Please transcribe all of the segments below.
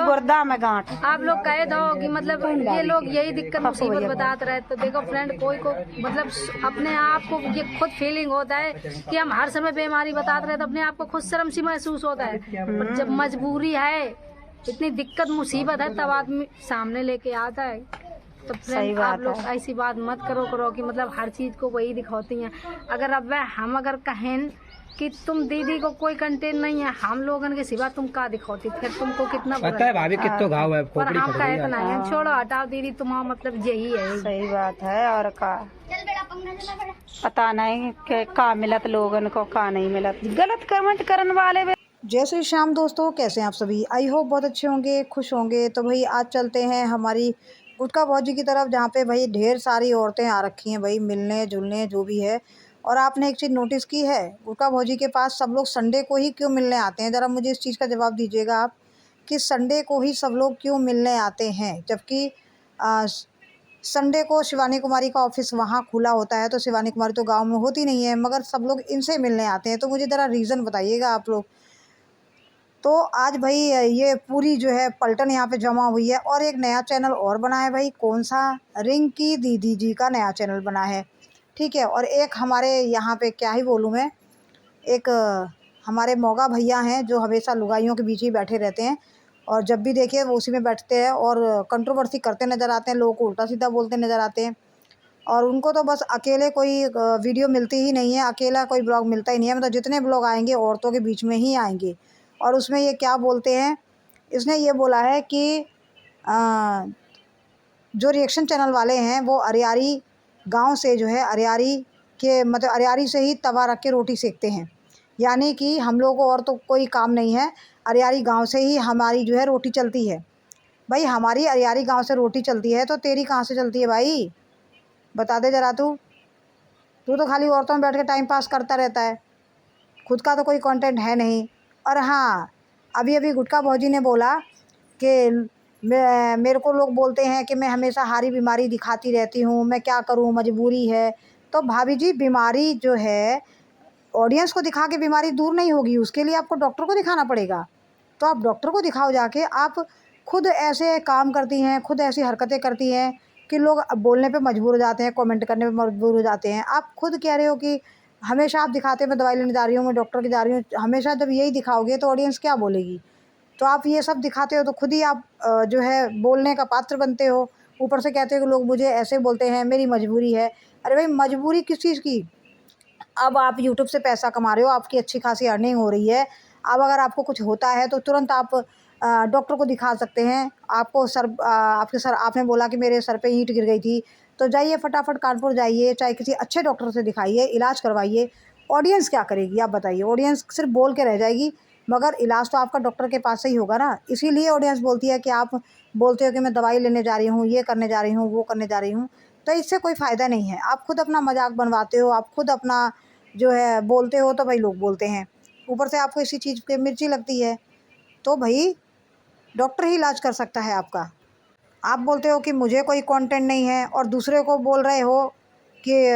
गुर्दा में गांठ। आप लोग कहे दो कि मतलब ये लोग यही दिक्कत मुसीबत बताते रहे, तो देखो फ्रेंड कोई को मतलब अपने आप को ये खुद फीलिंग होता है कि हम हर समय बीमारी बताते रहे तो अपने आप को खुद शर्म सी महसूस होता है। पर जब मजबूरी है, इतनी दिक्कत मुसीबत है, तब आदमी सामने लेके आता है। तो फ्रेंड आप लोग ऐसी बात मत करो कि मतलब हर चीज को वही दिखाती हैं। अगर अब हम अगर कहें कि तुम दीदी को कोई कंटेंट नहीं है, हम लोगन के सिवा तुम का दिखाती, फिर तुमको कितना पता है भाभी कितना घाव है, पर हम कहे तो नहीं है, छोड़ो हटाओ दीदी, तुम्हारा मतलब यही है। सही बात है। और का पता नहीं कि का मिलत लोगन को, का नहीं मिलत, गलत कमेंट करने वाले। जय श्री श्याम दोस्तों, कैसे हैं आप सभी? आई होप बहुत अच्छे होंगे, खुश होंगे। तो भाई आज चलते हैं हमारी गुटका भौजी की तरफ, जहाँ पे भाई ढेर सारी औरतें आ रखी हैं भाई, मिलने जुलने जो भी है। और आपने एक चीज़ नोटिस की है, गुटका भौजी के पास सब लोग संडे को ही क्यों मिलने आते हैं? ज़रा मुझे इस चीज़ का जवाब दीजिएगा आप, कि संडे को ही सब लोग क्यों मिलने आते हैं? जबकि संडे को शिवानी कुमारी का ऑफिस वहाँ खुला होता है, तो शिवानी कुमारी तो गाँव में होती नहीं है, मगर सब लोग इनसे मिलने आते हैं। तो मुझे ज़रा रीज़न बताइएगा आप लोग। तो आज भाई ये पूरी जो है पलटन यहाँ पे जमा हुई है। और एक नया चैनल और बना है भाई, कौन सा? रिंकी दीदी जी का नया चैनल बना है, ठीक है। और एक हमारे यहाँ पे क्या ही बोलूँ मैं, एक हमारे मोगा भैया हैं जो हमेशा लुगाइयों के बीच ही बैठे रहते हैं, और जब भी देखिए वो उसी में बैठते हैं और कंट्रोवर्सी करते नज़र आते हैं, लोगों को उल्टा सीधा बोलते नज़र आते हैं। और उनको तो बस अकेले कोई वीडियो मिलती ही नहीं है, अकेला कोई ब्लॉग मिलता ही नहीं है। मतलब जितने ब्लॉग आएंगे औरतों के बीच में ही आएंगे। और उसमें ये क्या बोलते हैं, इसने ये बोला है कि जो रिएक्शन चैनल वाले हैं वो अरियारी गांव से जो है, अरियारी के मतलब अरियारी से ही तवा रख के रोटी सेकते हैं। यानी कि हम लोगों को और तो कोई काम नहीं है, अरियारी गांव से ही हमारी जो है रोटी चलती है। भाई हमारी अरियारी गांव से रोटी चलती है, तो तेरी कहाँ से चलती है भाई? बता दे ज़रा। तू तो खाली औरतों में बैठ के टाइम पास करता रहता है, खुद का तो कोई कंटेंट है नहीं। और हाँ, अभी गुटका भौजी ने बोला कि मेरे को लोग बोलते हैं कि मैं हमेशा हारी बीमारी दिखाती रहती हूँ, मैं क्या करूँ, मजबूरी है। तो भाभी जी, बीमारी जो है ऑडियंस को दिखा के बीमारी दूर नहीं होगी, उसके लिए आपको डॉक्टर को दिखाना पड़ेगा। तो आप डॉक्टर को दिखाओ जाके। आप खुद ऐसे काम करती हैं, खुद ऐसी हरकतें करती हैं कि लोग बोलने पे मजबूर हो जाते हैं, कमेंट करने पे मजबूर हो जाते हैं। आप खुद कह रहे हो कि हमेशा आप दिखाते हैं मैं दवाई लेने जा रही हूँ, मैं डॉक्टर की जा रही हूँ, हमेशा जब यही दिखाओगे तो ऑडियंस क्या बोलेगी? तो आप ये सब दिखाते हो तो खुद ही आप जो है बोलने का पात्र बनते हो। ऊपर से कहते हो कि लोग मुझे ऐसे बोलते हैं, मेरी मजबूरी है। अरे भाई, मजबूरी किस चीज़ की? अब आप यूट्यूब से पैसा कमा रहे हो, आपकी अच्छी खासी अर्निंग हो रही है। अब अगर आपको कुछ होता है तो तुरंत आप डॉक्टर को दिखा सकते हैं। आपको आपके सर, आपने बोला कि मेरे सर पे ईंट गिर गई थी, तो जाइए फटाफट कानपुर जाइए, चाहे किसी अच्छे डॉक्टर से दिखाइए, इलाज करवाइए। ऑडियंस क्या करेगी आप बताइए? ऑडियंस सिर्फ बोल के रह जाएगी, मगर इलाज तो आपका डॉक्टर के पास से ही होगा ना। इसीलिए ऑडियंस बोलती है कि आप बोलते हो कि मैं दवाई लेने जा रही हूँ, ये करने जा रही हूँ, वो करने जा रही हूँ। तो इससे कोई फ़ायदा नहीं है। आप खुद अपना मजाक बनवाते हो, आप खुद अपना जो है बोलते हो, तो भाई लोग बोलते हैं। ऊपर से आपको इसी चीज़ पे मिर्ची लगती है, तो भाई डॉक्टर ही इलाज कर सकता है आपका। आप बोलते हो कि मुझे कोई कंटेंट नहीं है, और दूसरे को बोल रहे हो कि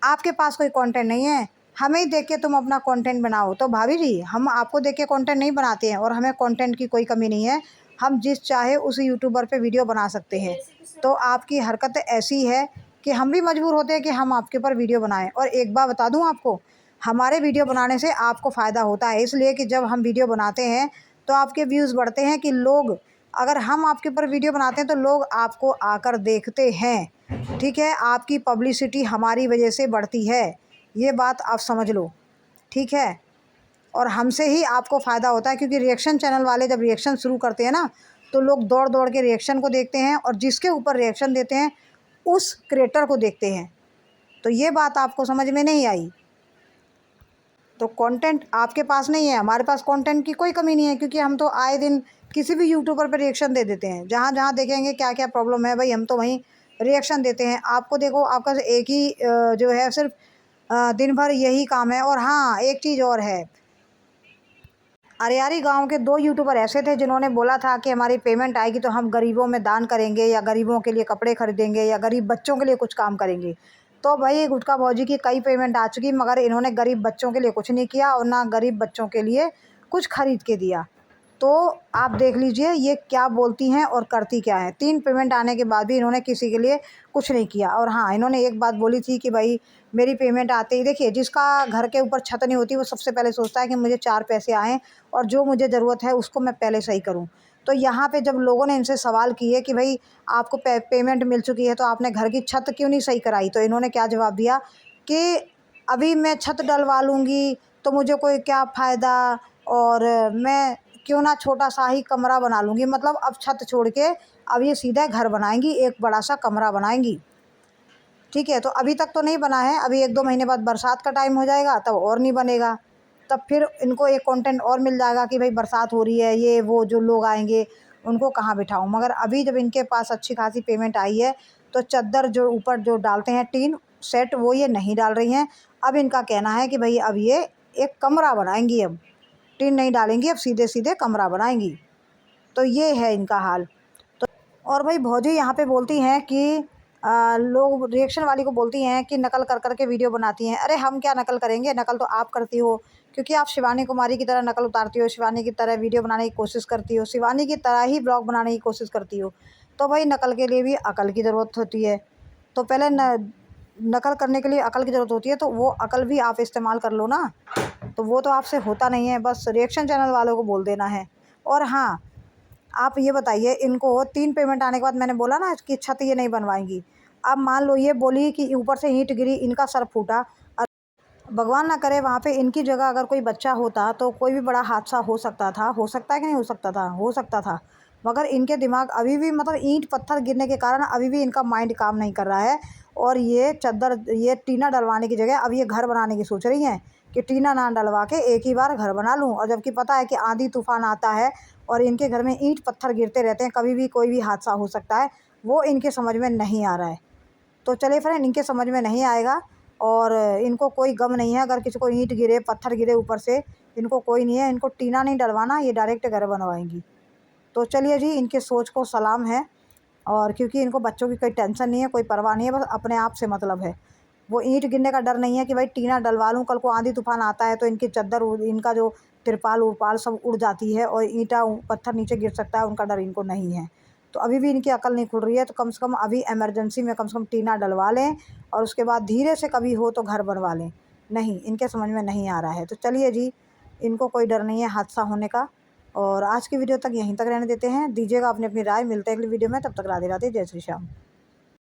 आपके पास कोई कंटेंट नहीं है, हमें ही देख के तुम अपना कंटेंट बनाओ। तो भाभी जी, हम आपको देख के कंटेंट नहीं बनाते हैं, और हमें कंटेंट की कोई कमी नहीं है। हम जिस चाहे उस यूट्यूबर पे वीडियो बना सकते हैं। तो आपकी हरकत ऐसी है कि हम भी मजबूर होते हैं कि हम आपके ऊपर वीडियो बनाएं। और एक बात बता दूं आपको, हमारे वीडियो बनाने से आपको फ़ायदा होता है, इसलिए कि जब हम वीडियो बनाते हैं तो आपके व्यूज़ बढ़ते हैं। कि लोग, अगर हम आपके ऊपर वीडियो बनाते हैं तो लोग आपको आकर देखते हैं, ठीक है। आपकी पब्लिसिटी हमारी वजह से बढ़ती है, ये बात आप समझ लो, ठीक है। और हमसे ही आपको फ़ायदा होता है, क्योंकि रिएक्शन चैनल वाले जब रिएक्शन शुरू करते हैं ना, तो लोग दौड़ दौड़ के रिएक्शन को देखते हैं, और जिसके ऊपर रिएक्शन देते हैं उस क्रिएटर को देखते हैं। तो ये बात आपको समझ में नहीं आई। तो कंटेंट आपके पास नहीं है, हमारे पास कंटेंट की कोई कमी नहीं है, क्योंकि हम तो आए दिन किसी भी यूट्यूबर पर रिएक्शन दे देते हैं। जहाँ जहाँ देखेंगे क्या क्या प्रॉब्लम है भाई, हम तो वहीं रिएक्शन देते हैं। आपको देखो, आपका एक ही जो है सिर्फ दिन भर यही काम है। और हाँ, एक चीज़ और है, अरियारी गांव के 2 यूट्यूबर ऐसे थे जिन्होंने बोला था कि हमारी पेमेंट आएगी तो हम गरीबों में दान करेंगे, या गरीबों के लिए कपड़े खरीदेंगे, या गरीब बच्चों के लिए कुछ काम करेंगे। तो भाई गुटका भौजी की कई पेमेंट आ चुकी, मगर इन्होंने गरीब बच्चों के लिए कुछ नहीं किया, और ना गरीब बच्चों के लिए कुछ खरीद के दिया। तो आप देख लीजिए ये क्या बोलती हैं और करती क्या है। 3 पेमेंट आने के बाद भी इन्होंने किसी के लिए कुछ नहीं किया। और हाँ, इन्होंने एक बात बोली थी कि भाई मेरी पेमेंट आते ही, देखिए जिसका घर के ऊपर छत नहीं होती वो सबसे पहले सोचता है कि मुझे 4 पैसे आएँ और जो मुझे ज़रूरत है उसको मैं पहले सही करूँ। तो यहाँ पे जब लोगों ने इनसे सवाल किए कि भाई आपको पेमेंट मिल चुकी है तो आपने घर की छत क्यों नहीं सही कराई, तो इन्होंने क्या जवाब दिया कि अभी मैं छत डलवा लूँगी तो मुझे कोई क्या फ़ायदा, और मैं क्यों ना छोटा सा ही कमरा बना लूँगी। मतलब अब छत छोड़ के अब ये सीधा घर बनाएंगी, एक बड़ा सा कमरा बनाएंगी। ठीक है, तो अभी तक तो नहीं बना है, अभी 1-2 महीने बाद बरसात का टाइम हो जाएगा तब और नहीं बनेगा। तब फिर इनको एक कंटेंट और मिल जाएगा कि भाई बरसात हो रही है, ये वो जो लोग आएंगे उनको कहाँ बिठाऊँ। मगर अभी जब इनके पास अच्छी खासी पेमेंट आई है तो चद्दर जो ऊपर जो डालते हैं टीन सेट वो ये नहीं डाल रही हैं। अब इनका कहना है कि भाई अब ये एक कमरा बनाएंगी, अब टीन नहीं डालेंगी, अब सीधे सीधे कमरा बनाएंगी। तो ये है इनका हाल। तो और भाई भौजी यहाँ पे बोलती हैं कि लोग रिएक्शन वाली को बोलती हैं कि नकल कर कर के वीडियो बनाती हैं। अरे हम क्या नकल करेंगे, नकल तो आप करती हो, क्योंकि आप शिवानी कुमारी की तरह नकल उतारती हो, शिवानी की तरह वीडियो बनाने की कोशिश करती हो, शिवानी की तरह ही ब्लॉग बनाने की कोशिश करती हो। तो भाई नकल के लिए भी अकल की ज़रूरत होती है। तो पहले नकल करने के लिए अकल की ज़रूरत होती है, तो वो अकल भी आप इस्तेमाल कर लो ना। तो वो तो आपसे होता नहीं है, बस रिएक्शन चैनल वालों को बोल देना है। और हाँ, आप ये बताइए, इनको 3 पेमेंट आने के बाद मैंने बोला ना कि छत ये नहीं बनवाएंगी। अब मान लो ये बोली कि ऊपर से ईंट गिरी, इनका सर फूटा। भगवान ना करे वहाँ पे इनकी जगह अगर कोई बच्चा होता तो कोई भी बड़ा हादसा हो सकता था। हो सकता है कि नहीं हो सकता था? हो सकता था। मगर इनके दिमाग अभी भी, मतलब ईंट पत्थर गिरने के कारण अभी भी इनका माइंड काम नहीं कर रहा है। और ये चद्दर, ये टीना डलवाने की जगह अब ये घर बनाने की सोच रही हैं कि टीना ना डलवा के एक ही बार घर बना लूँ। और जबकि पता है कि आंधी तूफान आता है और इनके घर में ईंट पत्थर गिरते रहते हैं, कभी भी कोई भी हादसा हो सकता है। वो इनके समझ में नहीं आ रहा है। तो चलिए फ्रेंड, इनके समझ में नहीं आएगा और इनको कोई गम नहीं है अगर किसी को ईंट गिरे, पत्थर गिरे ऊपर से, इनको कोई नहीं है। इनको टीना नहीं डलवाना, ये डायरेक्ट घर बनवाएंगी। तो चलिए जी, इनके सोच को सलाम है। और क्योंकि इनको बच्चों की कोई टेंशन नहीं है, कोई परवाह नहीं है, बस अपने आप से मतलब है। वो ईंट गिरने का डर नहीं है कि भाई टीना डलवा लूँ, कल को आंधी तूफान आता है तो इनकी चद्दर इनका जो तिरपाल उरपाल सब उड़ जाती है और ईंटा पत्थर नीचे गिर सकता है, उनका डर इनको नहीं है। तो अभी भी इनकी अकल नहीं खुल रही है, तो कम से कम अभी इमरजेंसी में कम से कम टीना डलवा लें और उसके बाद धीरे से कभी हो तो घर बनवा लें। नहीं, इनके समझ में नहीं आ रहा है। तो चलिए जी, इनको कोई डर नहीं है हादसा होने का। और आज की वीडियो तक यहीं तक रहने देते हैं। दीजिएगा अपनी अपनी राय। मिलते हैं अगली वीडियो में, तब तक राधे राधे, जय श्री श्याम।